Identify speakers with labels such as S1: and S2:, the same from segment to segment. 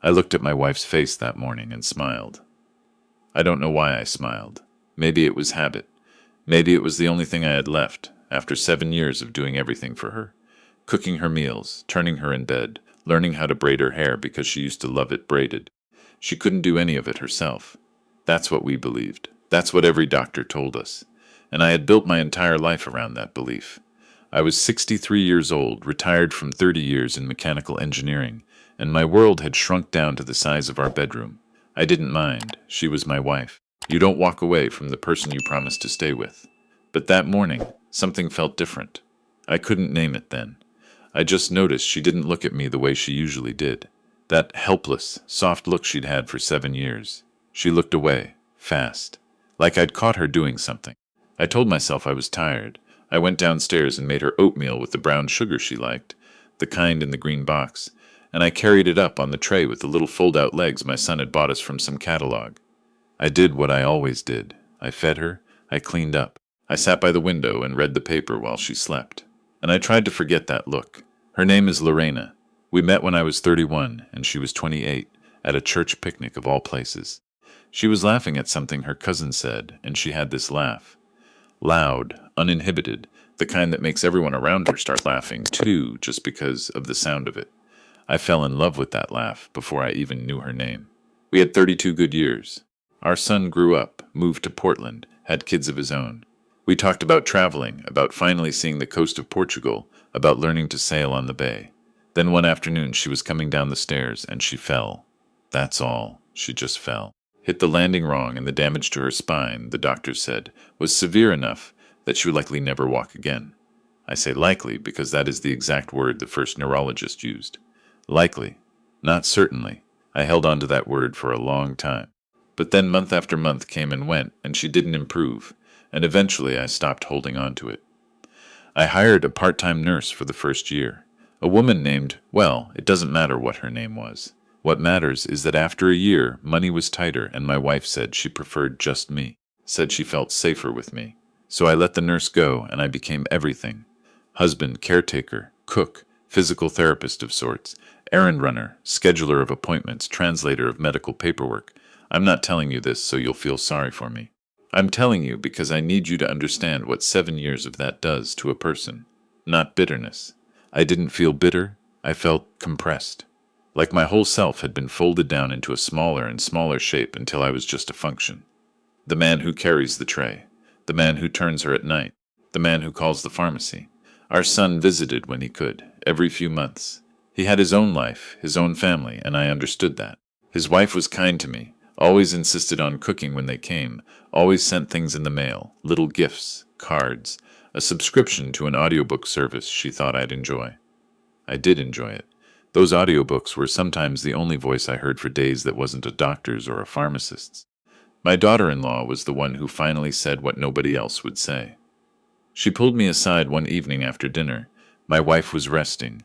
S1: I looked at my wife's face that morning and smiled. I don't know why I smiled. Maybe it was habit. Maybe it was the only thing I had left, after 7 years of doing everything for her. Cooking her meals, turning her in bed, learning how to braid her hair because she used to love it braided. She couldn't do any of it herself. That's what we believed. That's what every doctor told us. And I had built my entire life around that belief. I was 63 years old, retired from 30 years in mechanical engineering, and my world had shrunk down to the size of our bedroom. I didn't mind. She was my wife. You don't walk away from the person you promised to stay with. But that morning, something felt different. I couldn't name it then. I just noticed she didn't look at me the way she usually did. That helpless, soft look she'd had for 7 years. She looked away, fast, like I'd caught her doing something. I told myself I was tired. I went downstairs and made her oatmeal with the brown sugar she liked, the kind in the green box, and I carried it up on the tray with the little fold-out legs my son had bought us from some catalog. I did what I always did. I fed her, I cleaned up. I sat by the window and read the paper while she slept. And I tried to forget that look. Her name is Lorena. We met when I was 31 and she was 28, at a church picnic of all places. She was laughing at something her cousin said, and she had this laugh. Loud, uninhibited, the kind that makes everyone around her start laughing too, just because of the sound of it. I fell in love with that laugh before I even knew her name. We had 32 good years. Our son grew up, moved to Portland, had kids of his own. We talked about traveling, about finally seeing the coast of Portugal, about learning to sail on the bay. Then one afternoon she was coming down the stairs and she fell. That's all. She just fell. Hit the landing wrong, and the damage to her spine, the doctors said, was severe enough that she would likely never walk again. I say likely because that is the exact word the first neurologist used. Likely, not certainly. I held on to that word for a long time. But then month after month came and went, and she didn't improve, and eventually I stopped holding on to it. I hired a part-time nurse for the first year. A woman named, well, it doesn't matter what her name was. What matters is that after a year, money was tighter, and my wife said she preferred just me, said she felt safer with me. So I let the nurse go, and I became everything. Husband, caretaker, cook, physical therapist of sorts, errand runner, scheduler of appointments, translator of medical paperwork. I'm not telling you this so you'll feel sorry for me. I'm telling you because I need you to understand what 7 years of that does to a person. Not bitterness. I didn't feel bitter. I felt compressed. Like my whole self had been folded down into a smaller and smaller shape until I was just a function. The man who carries the tray. The man who turns her at night. The man who calls the pharmacy. Our son visited when he could, every few months. He had his own life, his own family, and I understood that. His wife was kind to me, always insisted on cooking when they came, always sent things in the mail, little gifts, cards, a subscription to an audiobook service she thought I'd enjoy. I did enjoy it. Those audiobooks were sometimes the only voice I heard for days that wasn't a doctor's or a pharmacist's. My daughter-in-law was the one who finally said what nobody else would say. She pulled me aside one evening after dinner. My wife was resting.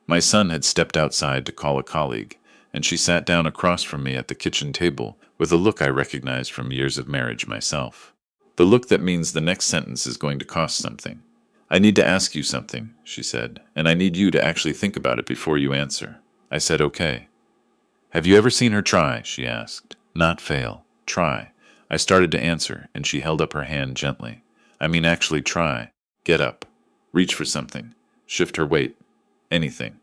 S1: My son had stepped outside to call a colleague, and she sat down across from me at the kitchen table with a look I recognized from years of marriage myself. The look that means the next sentence is going to cost something. I need to ask you something, she said, and I need you to actually think about it before you answer. I said, okay. Have you ever seen her try? She asked. Not fail. Try. I started to answer, and she held up her hand gently. I mean actually try. Get up. Reach for something. Shift her weight. Anything.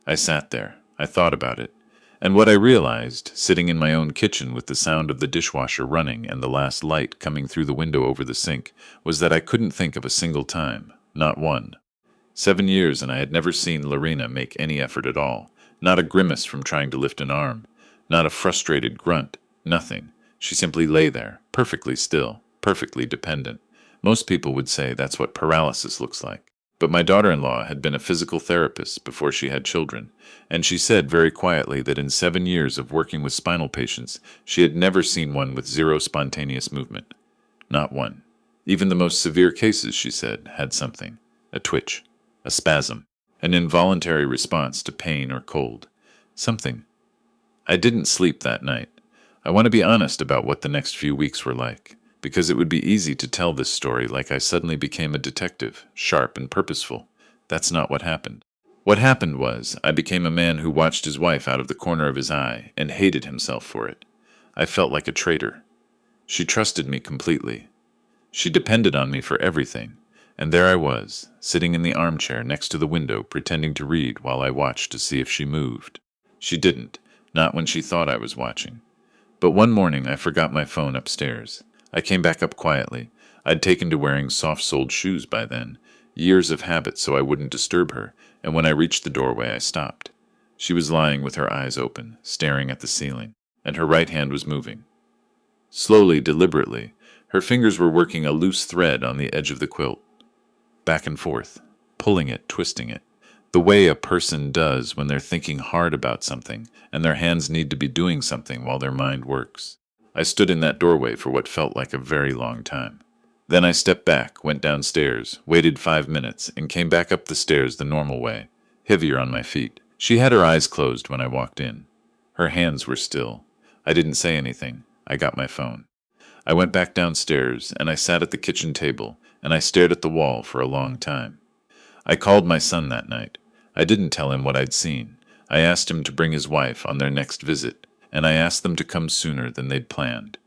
S1: I sat there. I thought about it. And what I realized, sitting in my own kitchen with the sound of the dishwasher running and the last light coming through the window over the sink, was that I couldn't think of a single time. Not one. 7 years, and I had never seen Lorena make any effort at all. Not a grimace from trying to lift an arm. Not a frustrated grunt. Nothing. She simply lay there, perfectly still, perfectly dependent. Most people would say that's what paralysis looks like. But my daughter-in-law had been a physical therapist before she had children, and she said very quietly that in 7 years of working with spinal patients, she had never seen one with zero spontaneous movement. Not one. Even the most severe cases, she said, had something. A twitch. A spasm. An involuntary response to pain or cold. Something. I didn't sleep that night. I want to be honest about what the next few weeks were like, because it would be easy to tell this story like I suddenly became a detective, sharp and purposeful. That's not what happened. What happened was, I became a man who watched his wife out of the corner of his eye and hated himself for it. I felt like a traitor. She trusted me completely. She depended on me for everything. And there I was, sitting in the armchair next to the window, pretending to read while I watched to see if she moved. She didn't, not when she thought I was watching. But one morning I forgot my phone upstairs. I came back up quietly. I'd taken to wearing soft-soled shoes by then, years of habit so I wouldn't disturb her, and when I reached the doorway I stopped. She was lying with her eyes open, staring at the ceiling, and her right hand was moving. Slowly, deliberately, her fingers were working a loose thread on the edge of the quilt. Back and forth, pulling it, twisting it. The way a person does when they're thinking hard about something, and their hands need to be doing something while their mind works. I stood in that doorway for what felt like a very long time. Then I stepped back, went downstairs, waited 5 minutes, and came back up the stairs the normal way, heavier on my feet. She had her eyes closed when I walked in. Her hands were still. I didn't say anything. I got my phone. I went back downstairs, and I sat at the kitchen table, and I stared at the wall for a long time. I called my son that night. I didn't tell him what I'd seen. I asked him to bring his wife on their next visit, and I asked them to come sooner than they'd planned.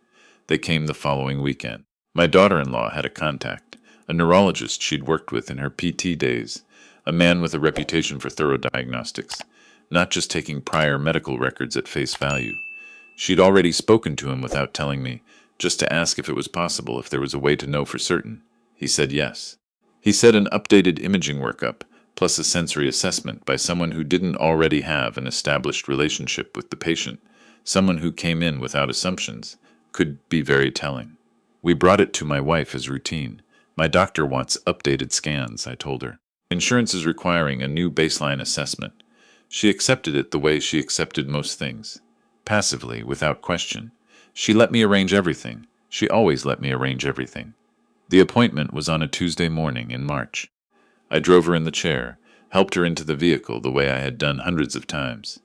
S1: They came the following weekend. My daughter-in-law had a contact, a neurologist she'd worked with in her PT days, a man with a reputation for thorough diagnostics, not just taking prior medical records at face value. She'd already spoken to him without telling me, just to ask if it was possible, if there was a way to know for certain. He said yes. He said an updated imaging workup, plus a sensory assessment by someone who didn't already have an established relationship with the patient, someone who came in without assumptions, could be very telling. We brought it to my wife as routine. My doctor wants updated scans, I told her. Insurance is requiring a new baseline assessment. She accepted it the way she accepted most things. Passively, without question. She let me arrange everything. She always let me arrange everything. The appointment was on a Tuesday morning in March. I drove her in the chair, helped her into the vehicle the way I had done hundreds of times.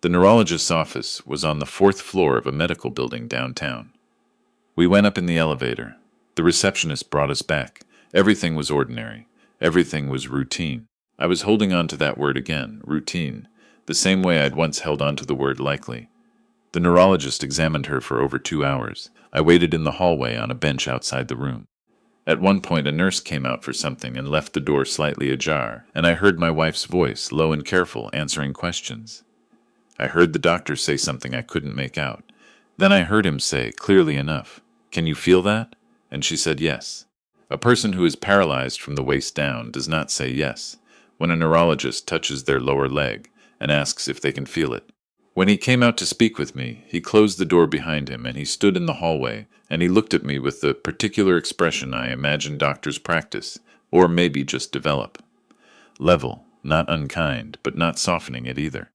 S1: The neurologist's office was on the 4th floor of a medical building downtown. We went up in the elevator. The receptionist brought us back. Everything was ordinary. Everything was routine. I was holding on to that word again, routine, the same way I'd once held on to the word likely. The neurologist examined her for over 2 hours. I waited in the hallway on a bench outside the room. At one point a nurse came out for something and left the door slightly ajar, and I heard my wife's voice, low and careful, answering questions. I heard the doctor say something I couldn't make out. Then I heard him say, clearly enough, "Can you feel that?" And she said yes. A person who is paralyzed from the waist down does not say yes when a neurologist touches their lower leg and asks if they can feel it. When he came out to speak with me, he closed the door behind him and he stood in the hallway and he looked at me with the particular expression I imagine doctors practice, or maybe just develop. Level, not unkind, but not softening it either.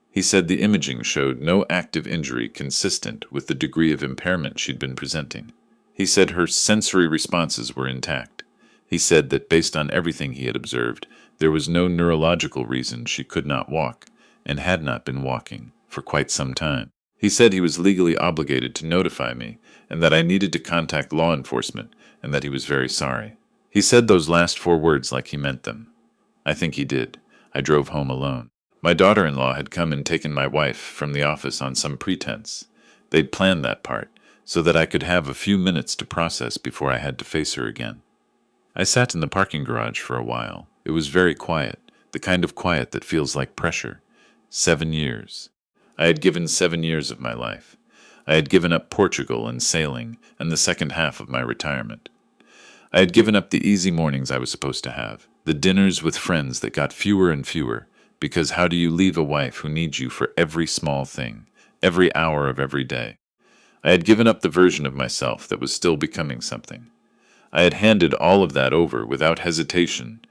S1: He said the imaging showed no active injury consistent with the degree of impairment she'd been presenting. He said her sensory responses were intact. He said that based on everything he had observed, there was no neurological reason she could not walk, and had not been walking for quite some time. He said he was legally obligated to notify me, and that I needed to contact law enforcement, and that he was very sorry. He said those last 4 words like he meant them. I think he did. I drove home alone. My daughter-in-law had come and taken my wife from the office on some pretense. They'd planned that part, so that I could have a few minutes to process before I had to face her again. I sat in the parking garage for a while. It was very quiet, the kind of quiet that feels like pressure. 7 years. I had given 7 years of my life. I had given up Portugal and sailing and the second half of my retirement. I had given up the easy mornings I was supposed to have, the dinners with friends that got fewer and fewer, because how do you leave a wife who needs you for every small thing, every hour of every day? I had given up the version of myself that was still becoming something. I had handed all of that over without hesitation,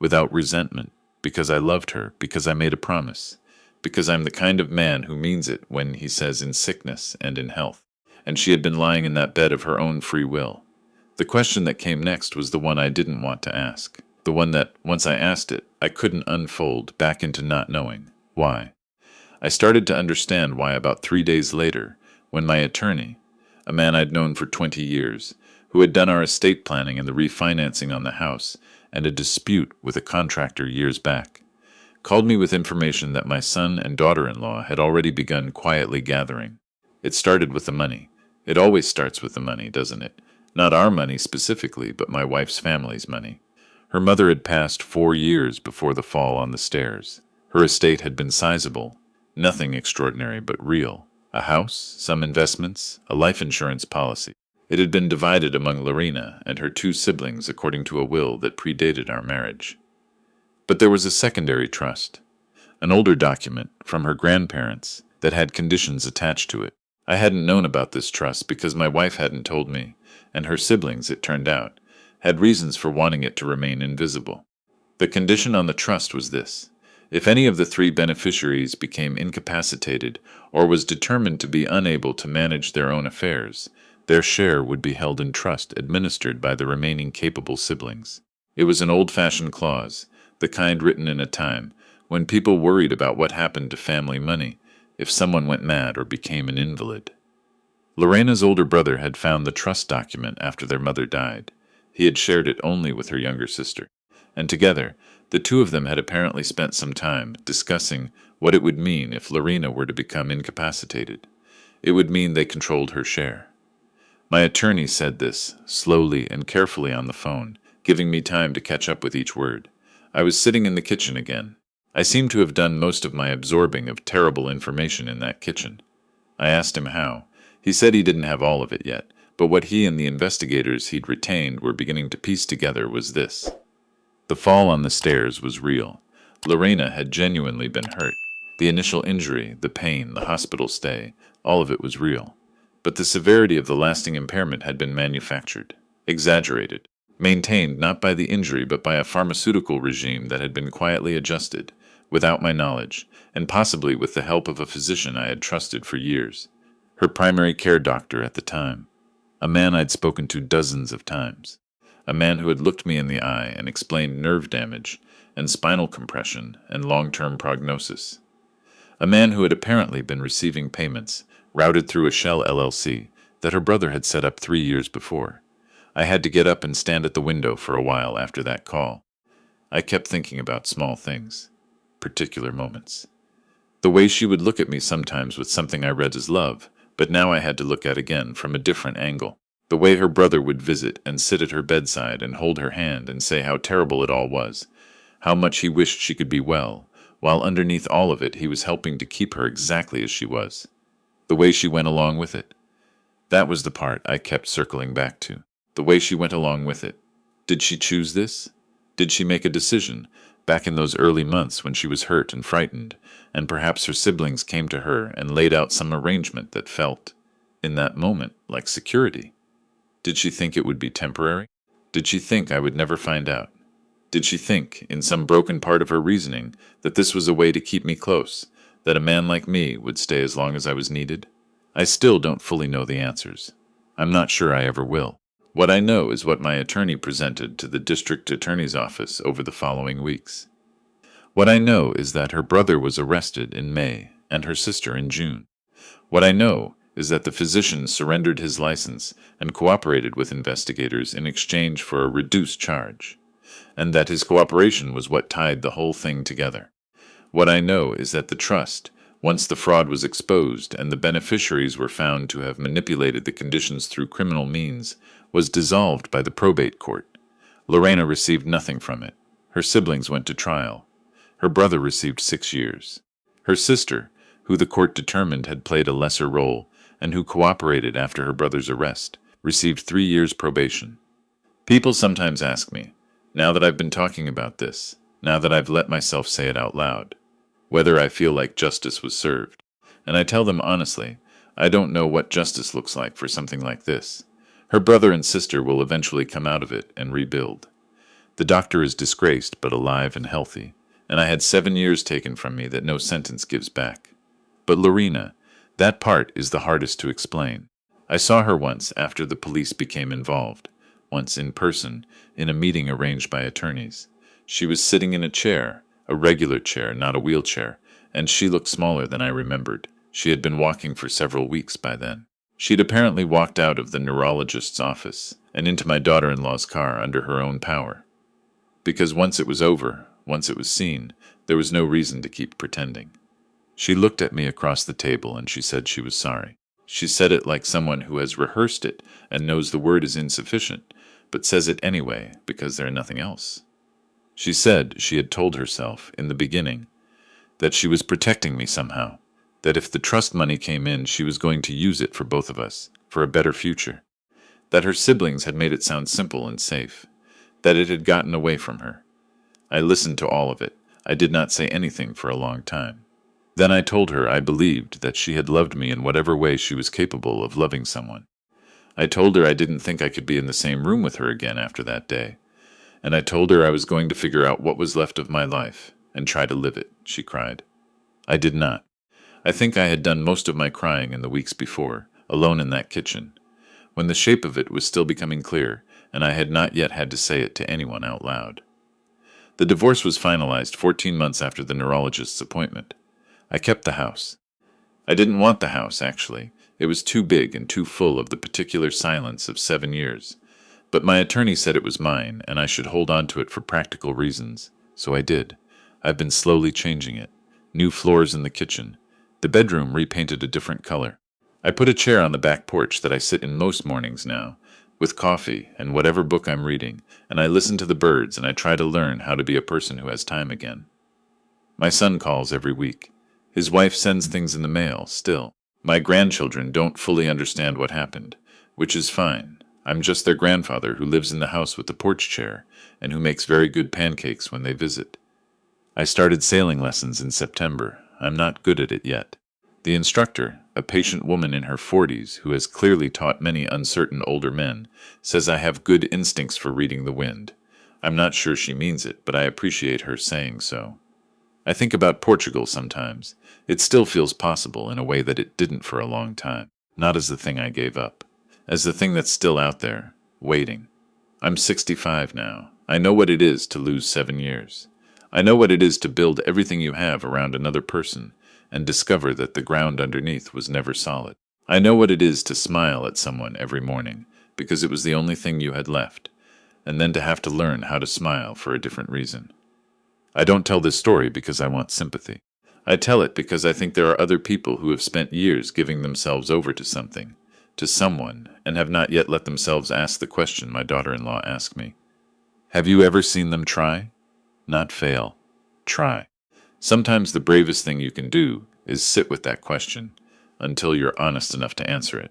S1: without resentment, because I loved her, because I made a promise, because I'm the kind of man who means it when he says in sickness and in health. And she had been lying in that bed of her own free will. The question that came next was the one I didn't want to ask, the one that, once I asked it, I couldn't unfold back into not knowing. Why? I started to understand why about 3 days later, when my attorney, a man I'd known for 20 years, who had done our estate planning and the refinancing on the house, and a dispute with a contractor years back, called me with information that my son and daughter-in-law had already begun quietly gathering. It started with the money. It always starts with the money, doesn't it? Not our money specifically, but my wife's family's money. Her mother had passed 4 years before the fall on the stairs. Her estate had been sizable, nothing extraordinary but real. A house, some investments, a life insurance policy. It had been divided among Lorena and her 2 siblings according to a will that predated our marriage. But there was a secondary trust, an older document from her grandparents that had conditions attached to it. I hadn't known about this trust because my wife hadn't told me, and her siblings, it turned out, had reasons for wanting it to remain invisible. The condition on the trust was this: if any of the 3 beneficiaries became incapacitated or was determined to be unable to manage their own affairs, their share would be held in trust administered by the remaining capable siblings. It was an old-fashioned clause, the kind written in a time when people worried about what happened to family money if someone went mad or became an invalid. Lorena's older brother had found the trust document after their mother died. He had shared it only with her younger sister, and together, the 2 of them had apparently spent some time discussing what it would mean if Lorena were to become incapacitated. It would mean they controlled her share. My attorney said this, slowly and carefully on the phone, giving me time to catch up with each word. I was sitting in the kitchen again. I seemed to have done most of my absorbing of terrible information in that kitchen. I asked him how. He said he didn't have all of it yet, but what he and the investigators he'd retained were beginning to piece together was this. The fall on the stairs was real. Lorena had genuinely been hurt. The initial injury, the pain, the hospital stay, all of it was real. But the severity of the lasting impairment had been manufactured, exaggerated, maintained not by the injury but by a pharmaceutical regime that had been quietly adjusted, without my knowledge, and possibly with the help of a physician I had trusted for years. Her primary care doctor at the time. A man I'd spoken to dozens of times. A man who had looked me in the eye and explained nerve damage and spinal compression and long-term prognosis. A man who had apparently been receiving payments routed through a shell LLC that her brother had set up 3 years before. I had to get up and stand at the window for a while after that call. I kept thinking about small things, particular moments. The way she would look at me sometimes with something I read as love, but now I had to look at again from a different angle. The way her brother would visit and sit at her bedside and hold her hand and say how terrible it all was, how much he wished she could be well, while underneath all of it he was helping to keep her exactly as she was. The way she went along with it. That was the part I kept circling back to. The way she went along with it. Did she choose this? Did she make a decision, back in those early months when she was hurt and frightened, and perhaps her siblings came to her and laid out some arrangement that felt, in that moment, like security? Did she think it would be temporary? Did she think I would never find out? Did she think, in some broken part of her reasoning, that this was a way to keep me close, that a man like me would stay as long as I was needed? I still don't fully know the answers. I'm not sure I ever will. What I know is what my attorney presented to the district attorney's office over the following weeks. What I know is that her brother was arrested in May and her sister in June. What I know is that the physician surrendered his license and cooperated with investigators in exchange for a reduced charge, and that his cooperation was what tied the whole thing together. What I know is that the trust, once the fraud was exposed and the beneficiaries were found to have manipulated the conditions through criminal means, was dissolved by the probate court. Lorena received nothing from it. Her siblings went to trial. Her brother received 6 years. Her sister, who the court determined had played a lesser role and who cooperated after her brother's arrest, received 3 years probation. People sometimes ask me, now that I've been talking about this, now that I've let myself say it out loud, whether I feel like justice was served. And I tell them honestly, I don't know what justice looks like for something like this. Her brother and sister will eventually come out of it and rebuild. The doctor is disgraced but alive and healthy, and I had 7 years taken from me that no sentence gives back. But Lorena, that part is the hardest to explain. I saw her once after the police became involved, once in person, in a meeting arranged by attorneys. She was sitting in a chair, a regular chair, not a wheelchair, and she looked smaller than I remembered. She had been walking for several weeks by then. She'd apparently walked out of the neurologist's office and into my daughter-in-law's car under her own power. Because once it was over, once it was seen, There was no reason to keep pretending. She looked at me across the table and she said she was sorry. She said it like someone who has rehearsed it and knows the word is insufficient, but says it anyway because there's nothing else. She said she had told herself, in the beginning, that she was protecting me somehow, that if the trust money came in, she was going to use it for both of us, for a better future, that her siblings had made it sound simple and safe, that it had gotten away from her. I listened to all of it. I did not say anything for a long time. Then I told her I believed that she had loved me in whatever way she was capable of loving someone. I told her I didn't think I could be in the same room with her again after that day, and I told her I was going to figure out what was left of my life and try to live it. She cried. I did not. I think I had done most of my crying in the weeks before, alone in that kitchen, when the shape of it was still becoming clear, and I had not yet had to say it to anyone out loud. The divorce was finalized 14 months after the neurologist's appointment. I kept the house. I didn't want the house, actually. It was too big and too full of the particular silence of 7 years. But my attorney said it was mine, and I should hold on to it for practical reasons. So I did. I've been slowly changing it. New floors in the kitchen. The bedroom repainted a different color. I put a chair on the back porch that I sit in most mornings now, with coffee and whatever book I'm reading, and I listen to the birds and I try to learn how to be a person who has time again. My son calls every week. His wife sends things in the mail, still. My grandchildren don't fully understand what happened, which is fine. I'm just their grandfather who lives in the house with the porch chair and who makes very good pancakes when they visit. I started sailing lessons in September. I'm not good at it yet. The instructor, a patient woman in her 40s who has clearly taught many uncertain older men, says I have good instincts for reading the wind. I'm not sure she means it, but I appreciate her saying so. I think about Portugal sometimes. It still feels possible in a way that it didn't for a long time. Not as the thing I gave up. As the thing that's still out there, waiting. I'm 65 now. I know what it is to lose 7 years. I know what it is to build everything you have around another person and discover that the ground underneath was never solid. I know what it is to smile at someone every morning because it was the only thing you had left, and then to have to learn how to smile for a different reason. I don't tell this story because I want sympathy. I tell it because I think there are other people who have spent years giving themselves over to something, to someone, and have not yet let themselves ask the question my daughter-in-law asked me. Have you ever seen them try? Not fail. Try. Sometimes the bravest thing you can do is sit with that question until you're honest enough to answer it.